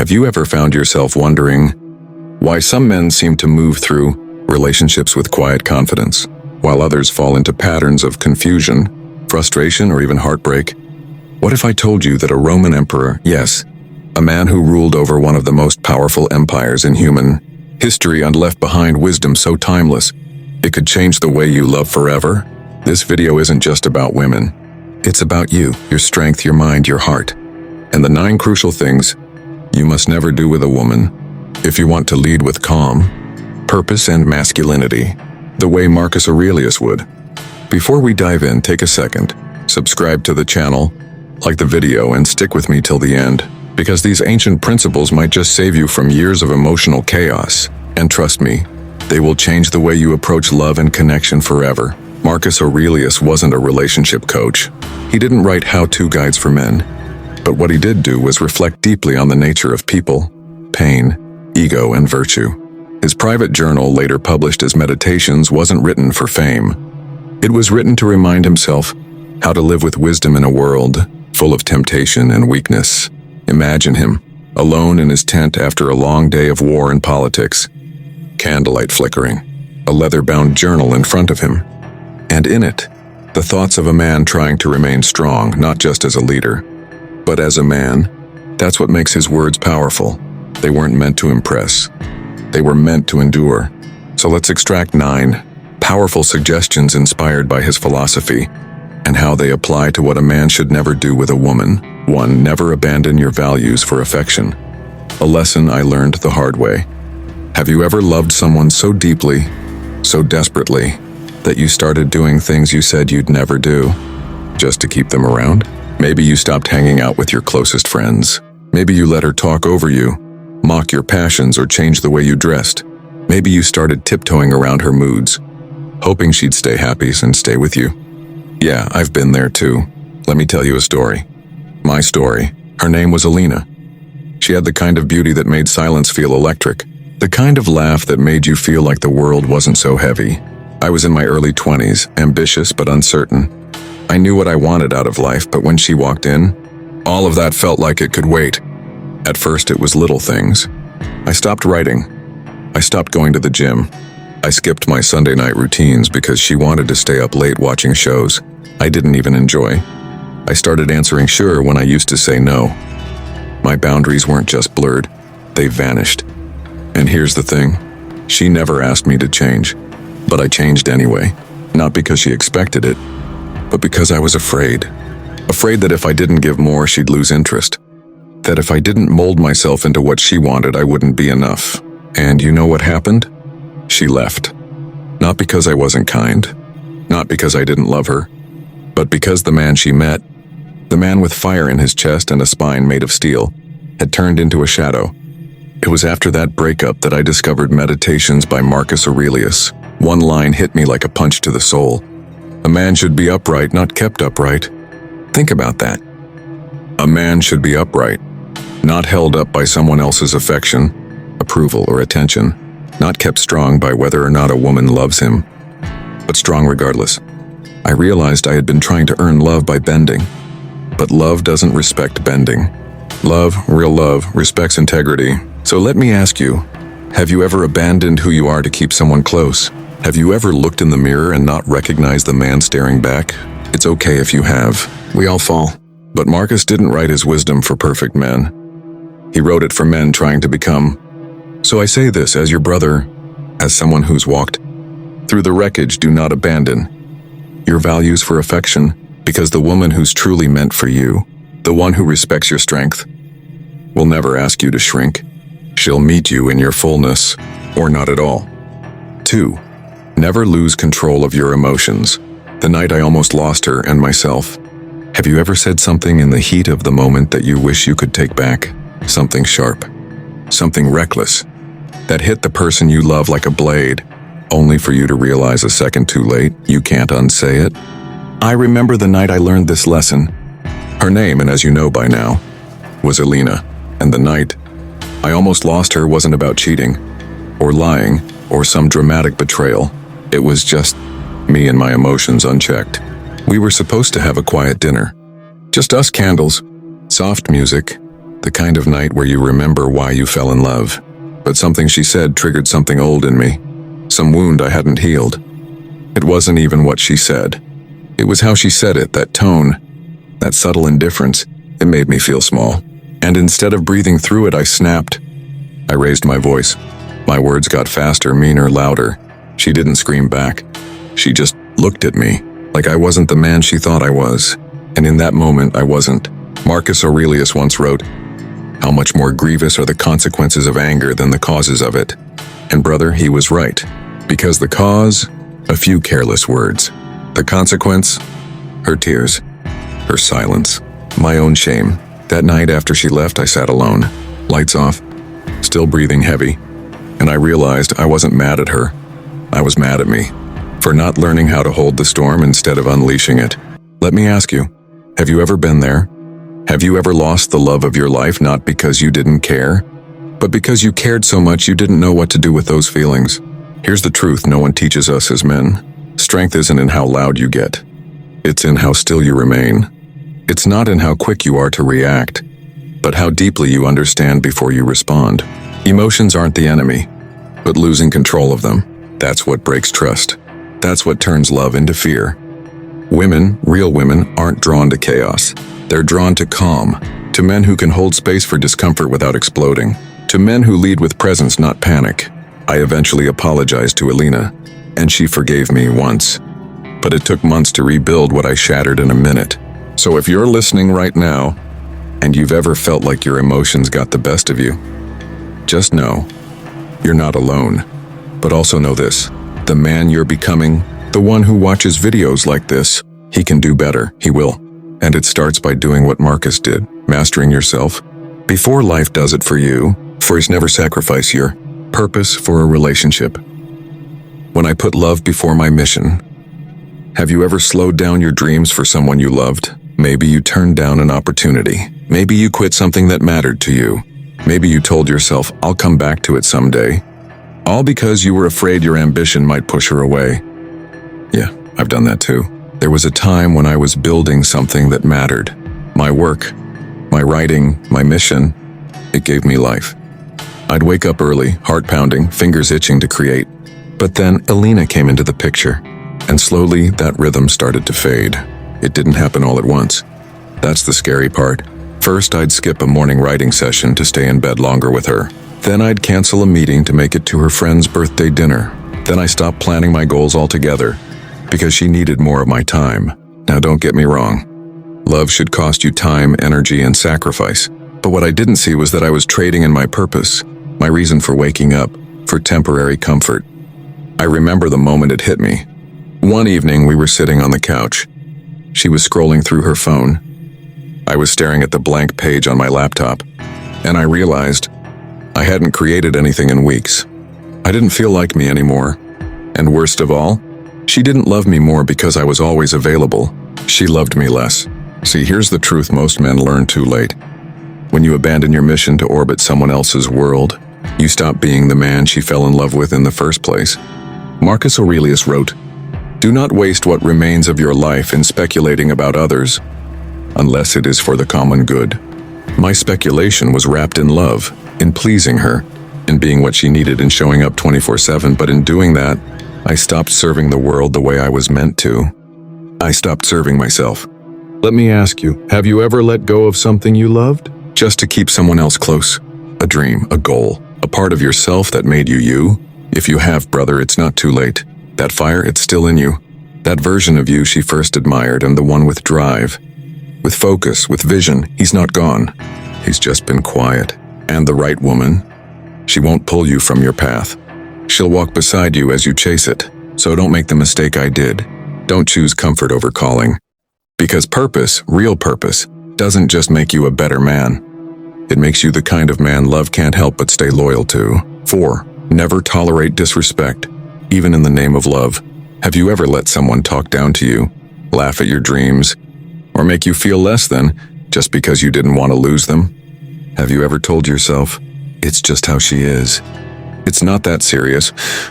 Have you ever found yourself wondering why some men seem to move through relationships with quiet confidence, while others fall into patterns of confusion, frustration, or even heartbreak? What if I told you that a Roman emperor, yes, a man who ruled over one of the most powerful empires in human history, and left behind wisdom so timeless it could change the way you love forever? This video isn't just about women. It's about you, your strength, your mind, your heart, and the 9 crucial things you must never do with a woman if you want to lead with calm, purpose, and masculinity, the way Marcus Aurelius would. Before we dive in, take a second, subscribe to the channel, like the video, and stick with me till the end, because these ancient principles might just save you from years of emotional chaos. And trust me, they will change the way you approach love and connection forever. Marcus Aurelius wasn't a relationship coach. He didn't write how-to guides for men. But what he did do was reflect deeply on the nature of people, pain, ego, and virtue. His private journal, later published as Meditations, wasn't written for fame. It was written to remind himself how to live with wisdom in a world full of temptation and weakness. Imagine him, alone in his tent after a long day of war and politics, candlelight flickering, a leather-bound journal in front of him, and in it, the thoughts of a man trying to remain strong, not just as a leader, but as a man. That's what makes his words powerful. They weren't meant to impress. They were meant to endure. So let's extract 9 powerful suggestions inspired by his philosophy and how they apply to what a man should never do with a woman. 1. Never abandon your values for affection. A lesson I learned the hard way. Have you ever loved someone so deeply, so desperately, that you started doing things you said you'd never do, just to keep them around? Maybe you stopped hanging out with your closest friends. Maybe you let her talk over you, mock your passions, or change the way you dressed. Maybe you started tiptoeing around her moods, hoping she'd stay happy and stay with you. Yeah, I've been there too. Let me tell you a story. My story. Her name was Alina. She had the kind of beauty that made silence feel electric, the kind of laugh that made you feel like the world wasn't so heavy. I was in my early 20s, ambitious but uncertain. I knew what I wanted out of life, but when she walked in, all of that felt like it could wait. At first, it was little things. I stopped writing. I stopped going to the gym. I skipped my Sunday night routines because she wanted to stay up late watching shows I didn't even enjoy. I started answering sure when I used to say no. My boundaries weren't just blurred, they vanished. And here's the thing, she never asked me to change, but I changed anyway, not because she expected it, but because I was afraid. Afraid that if I didn't give more, she'd lose interest. That if I didn't mold myself into what she wanted, I wouldn't be enough. And you know what happened? She left. Not because I wasn't kind, not because I didn't love her, but because the man she met, the man with fire in his chest and a spine made of steel, had turned into a shadow. It was after that breakup that I discovered Meditations by Marcus Aurelius. One line hit me like a punch to the soul. A man should be upright, not kept upright. Think about that. A man should be upright, not held up by someone else's affection, approval, or attention, not kept strong by whether or not a woman loves him, but strong regardless. I realized I had been trying to earn love by bending, but love doesn't respect bending. Love, real love, respects integrity. So let me ask you, have you ever abandoned who you are to keep someone close? Have you ever looked in the mirror and not recognized the man staring back? It's okay if you have. We all fall. But Marcus didn't write his wisdom for perfect men. He wrote it for men trying to become. So I say this as your brother, as someone who's walked through the wreckage. Do not abandon your values for affection, because the woman who's truly meant for you, the one who respects your strength, will never ask you to shrink. She'll meet you in your fullness, or not at all. 2. Never lose control of your emotions. The night I almost lost her and myself. Have you ever said something in the heat of the moment that you wish you could take back? Something sharp, something reckless, that hit the person you love like a blade, only for you to realize a second too late you can't unsay it? I remember the night I learned this lesson. Her name, and as you know by now, was Alina, and the night I almost lost her wasn't about cheating, or lying, or some dramatic betrayal. It was just me and my emotions unchecked. We were supposed to have a quiet dinner. Just us, candles, soft music, The kind of night where you remember why you fell in love. But something she said triggered something old in me. Some wound I hadn't healed. It wasn't even what she said. It was how she said it, that tone, that subtle indifference. It made me feel small. And instead of breathing through it, I snapped. I raised my voice. My words got faster, meaner, louder. She didn't scream back. She just looked at me, like I wasn't the man she thought I was. And in that moment, I wasn't. Marcus Aurelius once wrote, "How much more grievous are the consequences of anger than the causes of it." And brother, he was right. Because the cause, a few careless words. The consequence, her tears, her silence, my own shame. That night after she left, I sat alone, lights off, still breathing heavy. And I realized I wasn't mad at her. I was mad at me for not learning how to hold the storm instead of unleashing it. Let me ask you, have you ever been there? Have you ever lost the love of your life not because you didn't care, but because you cared so much you didn't know what to do with those feelings? Here's the truth no one teaches us as men. Strength isn't in how loud you get. It's in how still you remain. It's not in how quick you are to react, but how deeply you understand before you respond. Emotions aren't the enemy, but losing control of them. That's what breaks trust. That's what turns love into fear. Women, real women, aren't drawn to chaos. They're drawn to calm, to men who can hold space for discomfort without exploding, to men who lead with presence, not panic. I eventually apologized to Alina, and she forgave me once. But it took months to rebuild what I shattered in a minute. So if you're listening right now, and you've ever felt like your emotions got the best of you, just know, you're not alone. But also know this, the man you're becoming, the one who watches videos like this, he can do better, he will. And it starts by doing what Marcus did, mastering yourself, before life does it for you, for he's never sacrificed your purpose for a relationship. When I put love before my mission, have you ever slowed down your dreams for someone you loved? Maybe you turned down an opportunity. Maybe you quit something that mattered to you. Maybe you told yourself, I'll come back to it someday. All because you were afraid your ambition might push her away. Yeah, I've done that too. There was a time when I was building something that mattered. My work, my writing, my mission, it gave me life. I'd wake up early, heart pounding, fingers itching to create. But then Alina came into the picture, and slowly that rhythm started to fade. It didn't happen all at once. That's the scary part. First, I'd skip a morning writing session to stay in bed longer with her. Then I'd cancel a meeting to make it to her friend's birthday dinner. Then I stopped planning my goals altogether, because she needed more of my time. Now don't get me wrong. Love should cost you time, energy, and sacrifice. But what I didn't see was that I was trading in my purpose, my reason for waking up, for temporary comfort. I remember the moment it hit me. One evening we were sitting on the couch. She was scrolling through her phone. I was staring at the blank page on my laptop, and I realized I hadn't created anything in weeks. I didn't feel like me anymore. And worst of all, she didn't love me more because I was always available. She loved me less. See, here's the truth most men learn too late. When you abandon your mission to orbit someone else's world, you stop being the man she fell in love with in the first place. Marcus Aurelius wrote, "Do not waste what remains of your life in speculating about others, unless it is for the common good." My speculation was wrapped in love, in pleasing her, in being what she needed and showing up 24/7, but in doing that, I stopped serving the world the way I was meant to. I stopped serving myself. Let me ask you, have you ever let go of something you loved just to keep someone else close? A dream, a goal, a part of yourself that made you you? If you have, brother, it's not too late. That fire, it's still in you. That version of you she first admired, and the one with drive, with focus, with vision, he's not gone. He's just been quiet. And the right woman, she won't pull you from your path. She'll walk beside you as you chase it. So don't make the mistake I did. Don't choose comfort over calling. Because purpose, real purpose, doesn't just make you a better man. It makes you the kind of man love can't help but stay loyal to. 4. Never tolerate disrespect, even in the name of love. Have you ever let someone talk down to you, laugh at your dreams, or make you feel less than just because you didn't want to lose them? Have you ever told yourself, it's just how she is? It's not that serious,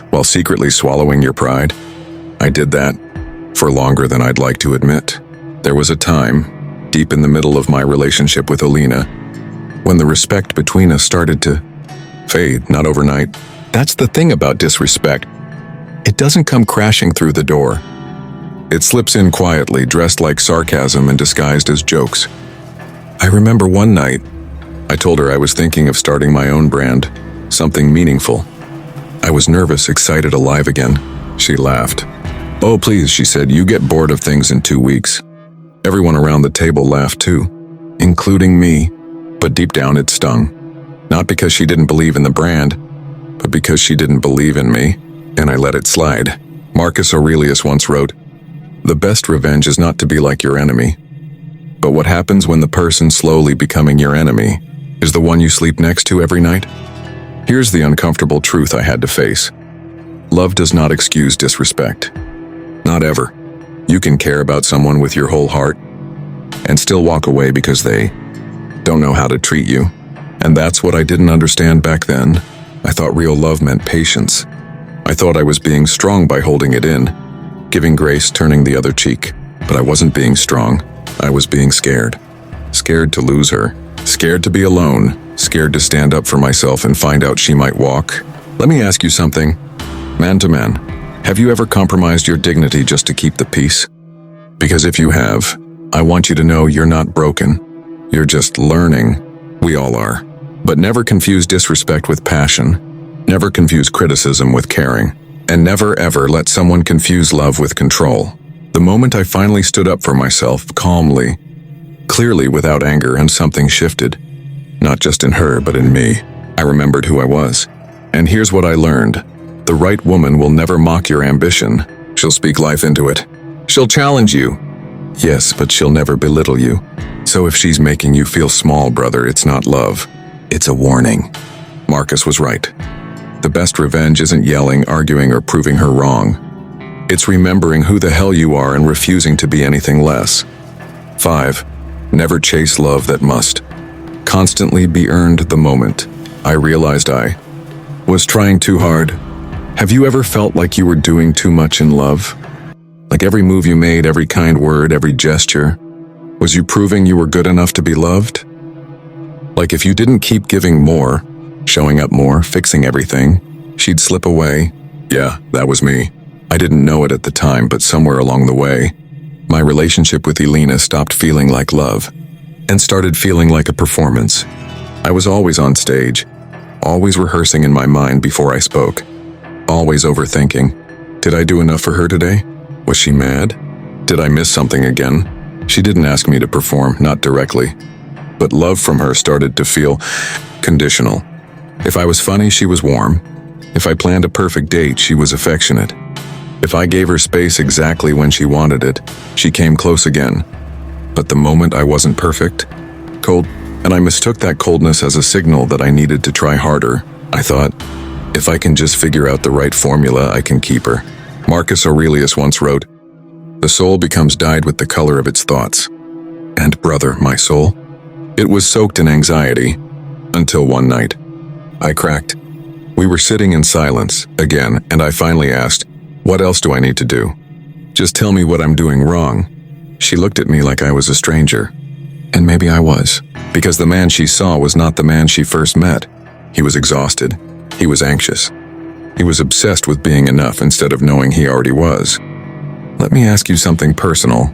while secretly swallowing your pride? I did that for longer than I'd like to admit. There was a time, deep in the middle of my relationship with Alina, when the respect between us started to fade, not overnight. That's the thing about disrespect. It doesn't come crashing through the door. It slips in quietly, dressed like sarcasm and disguised as jokes. I remember one night, I told her I was thinking of starting my own brand, something meaningful. I was nervous, excited, alive again. She laughed. "Oh, please," she said, "you get bored of things in 2 weeks." Everyone around the table laughed too, including me, but deep down it stung. Not because she didn't believe in the brand, but because she didn't believe in me, and I let it slide. Marcus Aurelius once wrote, "The best revenge is not to be like your enemy, but what happens when the person slowly becoming your enemy is the one you sleep next to every night?" Here's the uncomfortable truth I had to face. Love does not excuse disrespect. Not ever. You can care about someone with your whole heart and still walk away because they don't know how to treat you. And that's what I didn't understand back then. I thought real love meant patience. I thought I was being strong by holding it in, giving grace, turning the other cheek. But I wasn't being strong. I was being scared. Scared to lose her. Scared to be alone. Scared to stand up for myself and find out she might walk. Let me ask you something. Man to man, have you ever compromised your dignity just to keep the peace? Because if you have, I want you to know you're not broken. You're just learning. We all are. But never confuse disrespect with passion. Never confuse criticism with caring. And never ever let someone confuse love with control. The moment I finally stood up for myself, calmly, clearly without anger, and something shifted. Not just in her, but in me. I remembered who I was. And here's what I learned. The right woman will never mock your ambition. She'll speak life into it. She'll challenge you. Yes, but she'll never belittle you. So if she's making you feel small, brother, it's not love. It's a warning. Marcus was right. The best revenge isn't yelling, arguing, or proving her wrong. It's remembering who the hell you are and refusing to be anything less. 5. Never chase love that must constantly be earned the moment I realized I was trying too hard. Have you ever felt like you were doing too much in love? Like every move you made, every kind word, every gesture, was you proving you were good enough to be loved? Like if you didn't keep giving more, showing up more, fixing everything, she'd slip away. Yeah, that was me. I didn't know it at the time, but somewhere along the way, my relationship with Elena stopped feeling like love and started feeling like a performance. I was always on stage, always rehearsing in my mind before I spoke, always overthinking. Did I do enough for her today? Was she mad? Did I miss something again? She didn't ask me to perform, not directly, but love from her started to feel conditional. If I was funny, she was warm. If I planned a perfect date, she was affectionate. If I gave her space exactly when she wanted it, she came close again. But the moment I wasn't perfect, cold, and I mistook that coldness as a signal that I needed to try harder. I thought, if I can just figure out the right formula, I can keep her. Marcus Aurelius once wrote, "The soul becomes dyed with the color of its thoughts." And brother, my soul, it was soaked in anxiety, until one night, I cracked. We were sitting in silence, again, and I finally asked, "What else do I need to do? Just tell me what I'm doing wrong." She looked at me like I was a stranger. And maybe I was, because the man she saw was not the man she first met. He was exhausted. He was anxious. He was obsessed with being enough instead of knowing he already was. Let me ask you something personal.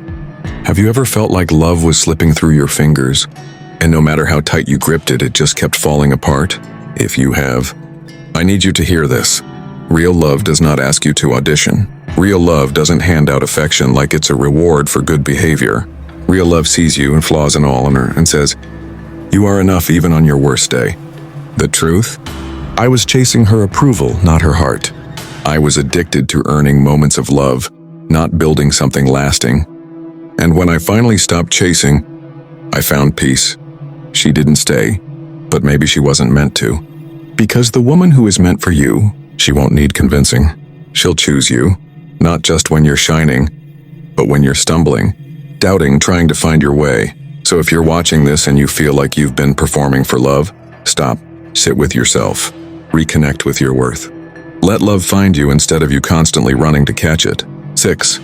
Have you ever felt like love was slipping through your fingers, and no matter how tight you gripped it, it just kept falling apart? If you have, I need you to hear this. Real love does not ask you to audition. Real love doesn't hand out affection like it's a reward for good behavior. Real love sees you and flaws and all in her and says, "You are enough even on your worst day." The truth? I was chasing her approval, not her heart. I was addicted to earning moments of love, not building something lasting. And when I finally stopped chasing, I found peace. She didn't stay, but maybe she wasn't meant to. Because the woman who is meant for you, she won't need convincing. She'll choose you, not just when you're shining, but when you're stumbling, doubting, trying to find your way. So if you're watching this and you feel like you've been performing for love, stop, sit with yourself, reconnect with your worth. Let love find you instead of you constantly running to catch it. 6.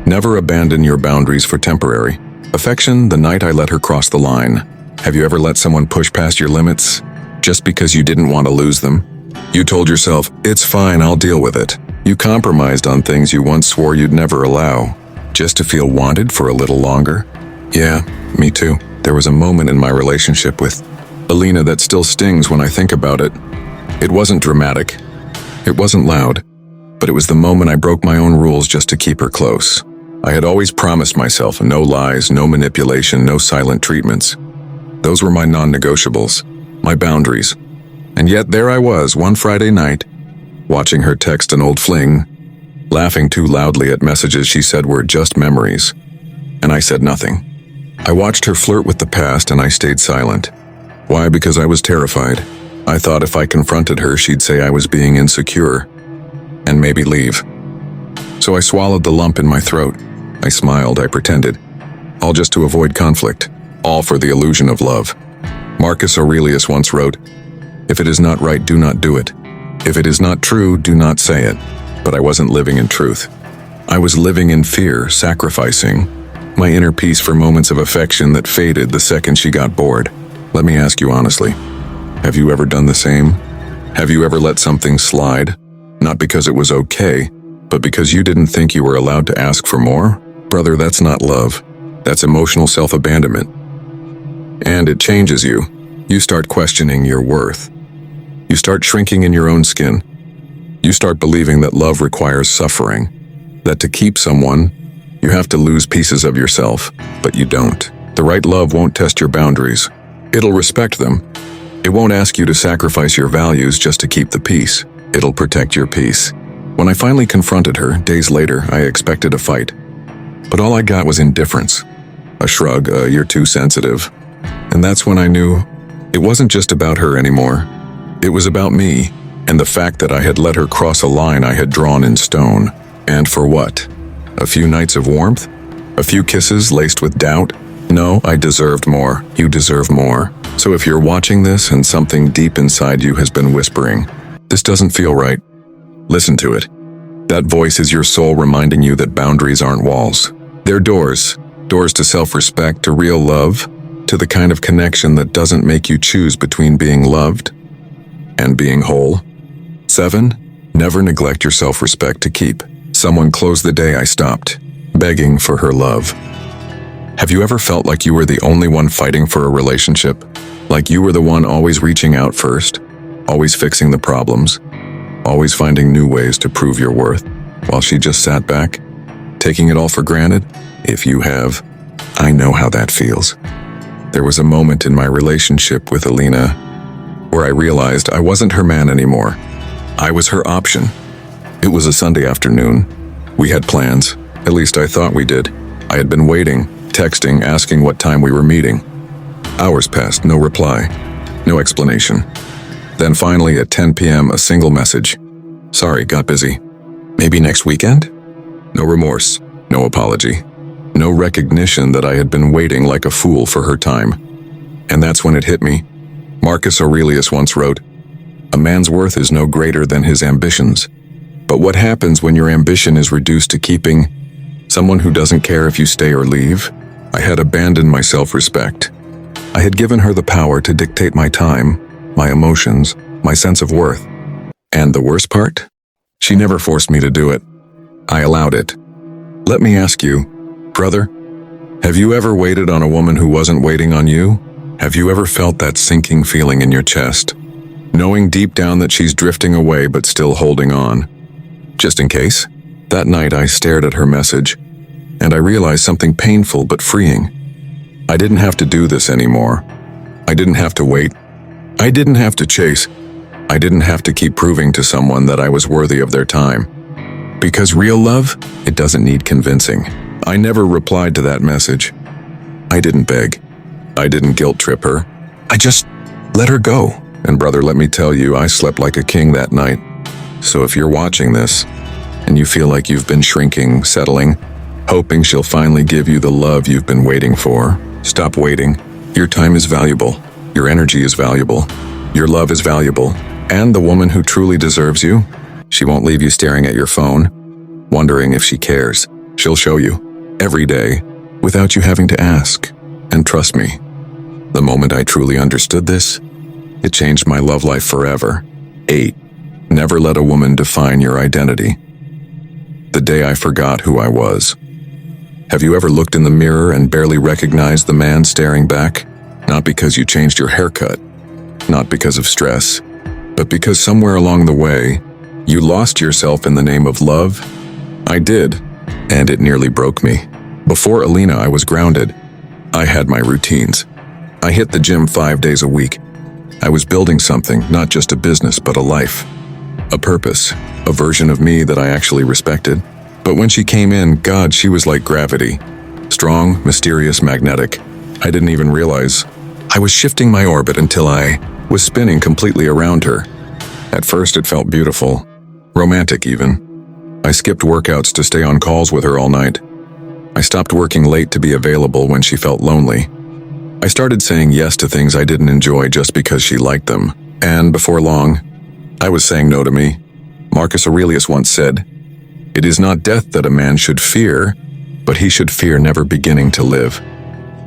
Never abandon your boundaries for temporary affection. The night I let her cross the line, Have you ever let someone push past your limits just because you didn't want to lose them? You told yourself, "It's fine, I'll deal with it." You compromised on things you once swore you'd never allow, just to feel wanted for a little longer. Yeah, me too. There was a moment in my relationship with Alina that still stings when I think about it. It wasn't dramatic. It wasn't loud. But it was the moment I broke my own rules just to keep her close. I had always promised myself no lies, no manipulation, no silent treatments. Those were my non-negotiables, my boundaries. And yet there I was, one Friday night, watching her text an old fling, laughing too loudly at messages she said were just memories. And I said nothing. I watched her flirt with the past and I stayed silent. Why? Because I was terrified. I thought if I confronted her, she'd say I was being insecure and maybe leave. So I swallowed the lump in my throat. I smiled, I pretended. All just to avoid conflict. All for the illusion of love. Marcus Aurelius once wrote, "If it is not right, do not do it. If it is not true, do not say it." But I wasn't living in truth. I was living in fear, sacrificing my inner peace for moments of affection that faded the second she got bored. Let me ask you honestly, have you ever done the same? Have you ever let something slide? Not because it was okay, but because you didn't think you were allowed to ask for more? Brother, that's not love. That's emotional self-abandonment. And it changes you. You start questioning your worth. You start shrinking in your own skin. You start believing that love requires suffering, that to keep someone, you have to lose pieces of yourself, but you don't. The right love won't test your boundaries. It'll respect them. It won't ask you to sacrifice your values just to keep the peace. It'll protect your peace. When I finally confronted her, days later, I expected a fight. But all I got was indifference. A shrug, "You're too sensitive." And that's when I knew it wasn't just about her anymore. It was about me, and the fact that I had let her cross a line I had drawn in stone. And for what? A few nights of warmth? A few kisses laced with doubt? No, I deserved more. You deserve more. So if you're watching this and something deep inside you has been whispering, "This doesn't feel right," listen to it. That voice is your soul reminding you that boundaries aren't walls. They're doors. Doors to self-respect, to real love, to the kind of connection that doesn't make you choose between being loved and being whole. 7. Never neglect your self-respect to keep. Someone closed the day I stopped begging for her love. Have you ever felt like you were the only one fighting for a relationship? Like you were the one always reaching out first, always fixing the problems, always finding new ways to prove your worth, while she just sat back, taking it all for granted? If you have, I know how that feels. There was a moment in my relationship with Alina where I realized I wasn't her man anymore. I was her option. It was a Sunday afternoon. We had plans, at least I thought we did. I had been waiting, texting, asking what time we were meeting. Hours passed, no reply, no explanation. Then finally at 10 p.m. a single message. "Sorry, got busy. Maybe next weekend?" No remorse, no apology, no recognition that I had been waiting like a fool for her time. And that's when it hit me. Marcus Aurelius once wrote, "A man's worth is no greater than his ambitions." But what happens when your ambition is reduced to keeping someone who doesn't care if you stay or leave? I had abandoned my self-respect. I had given her the power to dictate my time, my emotions, my sense of worth. And the worst part? She never forced me to do it. I allowed it. Let me ask you, brother, have you ever waited on a woman who wasn't waiting on you? Have you ever felt that sinking feeling in your chest, knowing deep down that she's drifting away but still holding on? Just in case? That night I stared at her message, and I realized something painful but freeing. I didn't have to do this anymore. I didn't have to wait. I didn't have to chase. I didn't have to keep proving to someone that I was worthy of their time. Because real love, it doesn't need convincing. I never replied to that message. I didn't beg. I didn't guilt trip her. I just let her go. And brother, let me tell you, I slept like a king that night. So if you're watching this, and you feel like you've been shrinking, settling, hoping she'll finally give you the love you've been waiting for, stop waiting. Your time is valuable. Your energy is valuable. Your love is valuable. And the woman who truly deserves you, she won't leave you staring at your phone, wondering if she cares. She'll show you, every day, without you having to ask. And trust me, The moment I truly understood this, it changed my love life forever. 8. Never let a woman define your identity. The day I forgot who I was. Have you ever looked in the mirror and barely recognized the man staring back? Not because you changed your haircut, not because of stress, but because somewhere along the way, you lost yourself in the name of love? I did, and it nearly broke me. Before Alina, I was grounded. I had my routines. I hit the gym 5 days a week. I was building something, not just a business, but a life. A purpose, a version of me that I actually respected. But when she came in, God, she was like gravity. Strong, mysterious, magnetic. I didn't even realize. I was shifting my orbit until I was spinning completely around her. At first it felt beautiful, romantic even. I skipped workouts to stay on calls with her all night. I stopped working late to be available when she felt lonely. I started saying yes to things I didn't enjoy just because she liked them. And before long, I was saying no to me. Marcus Aurelius once said, "It is not death that a man should fear, but he should fear never beginning to live."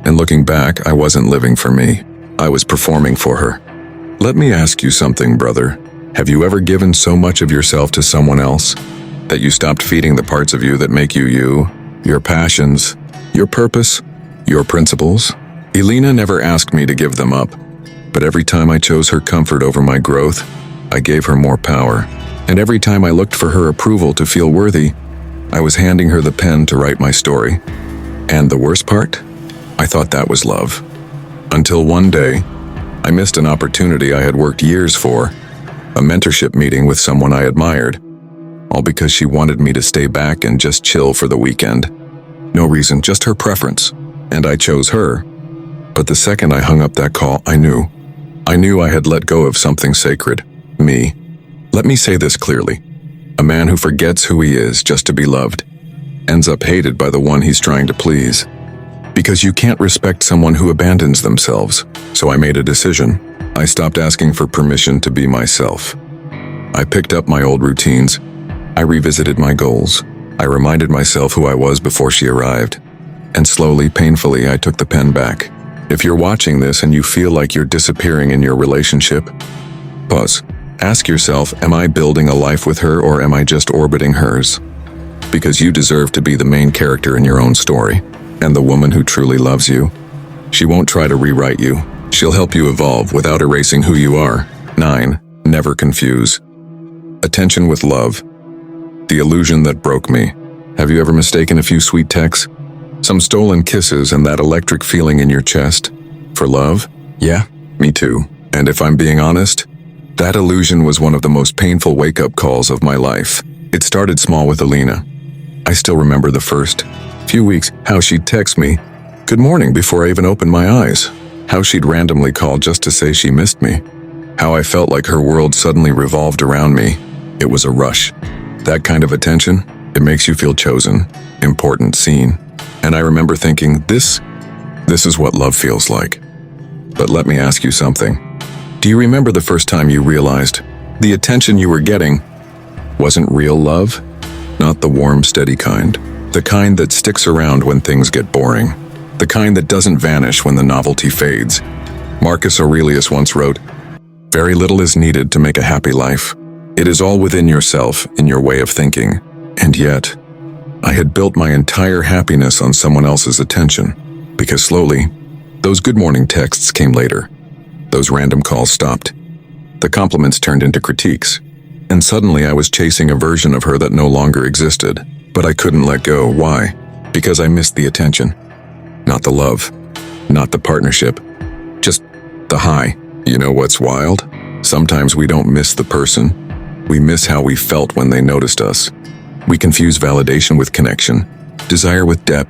And looking back, I wasn't living for me. I was performing for her. Let me ask you something, brother. Have you ever given so much of yourself to someone else that you stopped feeding the parts of you that make you you, your passions, your purpose, your principles? Elena never asked me to give them up, but every time I chose her comfort over my growth, I gave her more power. And every time I looked for her approval to feel worthy, I was handing her the pen to write my story. And the worst part? I thought that was love. Until one day, I missed an opportunity I had worked years for, a mentorship meeting with someone I admired, all because she wanted me to stay back and just chill for the weekend. No reason, just her preference. And I chose her. But the second I hung up that call, I knew I had let go of something sacred, me. Let me say this clearly. A man who forgets who he is just to be loved ends up hated by the one he's trying to please. Because you can't respect someone who abandons themselves. So I made a decision. I stopped asking for permission to be myself. I picked up my old routines. I revisited my goals. I reminded myself who I was before she arrived. And slowly, painfully, I took the pen back. If you're watching this and you feel like you're disappearing in your relationship, pause. Ask yourself, am I building a life with her or am I just orbiting hers? Because you deserve to be the main character in your own story. And the woman who truly loves you, she won't try to rewrite you. She'll help you evolve without erasing who you are. 9. Never confuse. Attention with love. The illusion that broke me. Have you ever mistaken a few sweet texts, some stolen kisses, and that electric feeling in your chest for love? Yeah, me too. And if I'm being honest, that illusion was one of the most painful wake-up calls of my life. It started small with Alina. I still remember the first few weeks, how she'd text me, "Good morning," before I even opened my eyes. How she'd randomly call just to say she missed me. How I felt like her world suddenly revolved around me. It was a rush. That kind of attention, it makes you feel chosen, important, seen. And I remember thinking, this is what love feels like. But let me ask you something. Do you remember the first time you realized the attention you were getting wasn't real love? Not the warm, steady kind. The kind that sticks around when things get boring. The kind that doesn't vanish when the novelty fades. Marcus Aurelius once wrote, "Very little is needed to make a happy life. It is all within yourself, in your way of thinking." And yet, I had built my entire happiness on someone else's attention. Because slowly, those good morning texts came later. Those random calls stopped. The compliments turned into critiques. And suddenly I was chasing a version of her that no longer existed. But I couldn't let go. Why? Because I missed the attention. Not the love. Not the partnership. Just the high. You know what's wild? Sometimes we don't miss the person. We miss how we felt when they noticed us. We confuse validation with connection, desire with depth,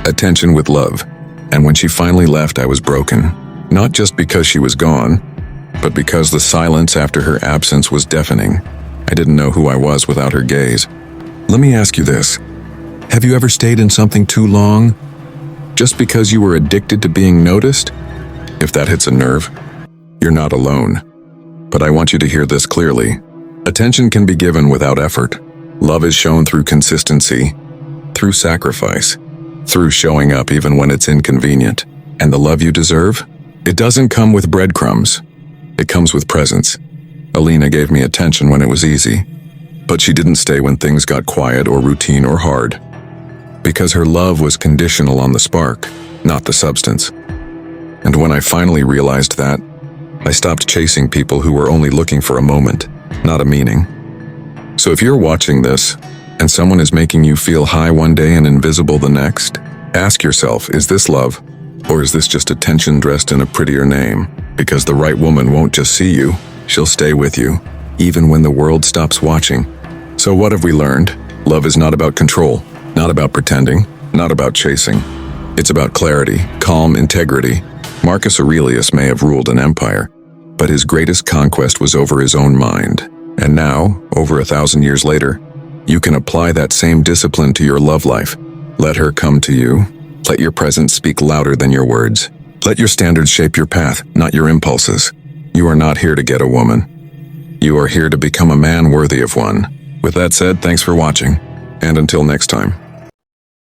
attention with love. And when she finally left, I was broken. Not just because she was gone, but because the silence after her absence was deafening. I didn't know who I was without her gaze. Let me ask you this. Have you ever stayed in something too long just because you were addicted to being noticed? If that hits a nerve, you're not alone. But I want you to hear this clearly. Attention can be given without effort. Love is shown through consistency, through sacrifice, through showing up even when it's inconvenient. And the love you deserve? It doesn't come with breadcrumbs. It comes with presence. Alina gave me attention when it was easy, but she didn't stay when things got quiet or routine or hard. Because her love was conditional on the spark, not the substance. And when I finally realized that, I stopped chasing people who were only looking for a moment, not a meaning. So if you're watching this, and someone is making you feel high one day and invisible the next, ask yourself, is this love? Or is this just attention dressed in a prettier name? Because the right woman won't just see you, she'll stay with you, even when the world stops watching. So what have we learned? Love is not about control, not about pretending, not about chasing. It's about clarity, calm integrity. Marcus Aurelius may have ruled an empire, but his greatest conquest was over his own mind. And now, over 1,000 years later, you can apply that same discipline to your love life. Let her come to you. Let your presence speak louder than your words. Let your standards shape your path, not your impulses. You are not here to get a woman. You are here to become a man worthy of one. With that said, thanks for watching, and until next time.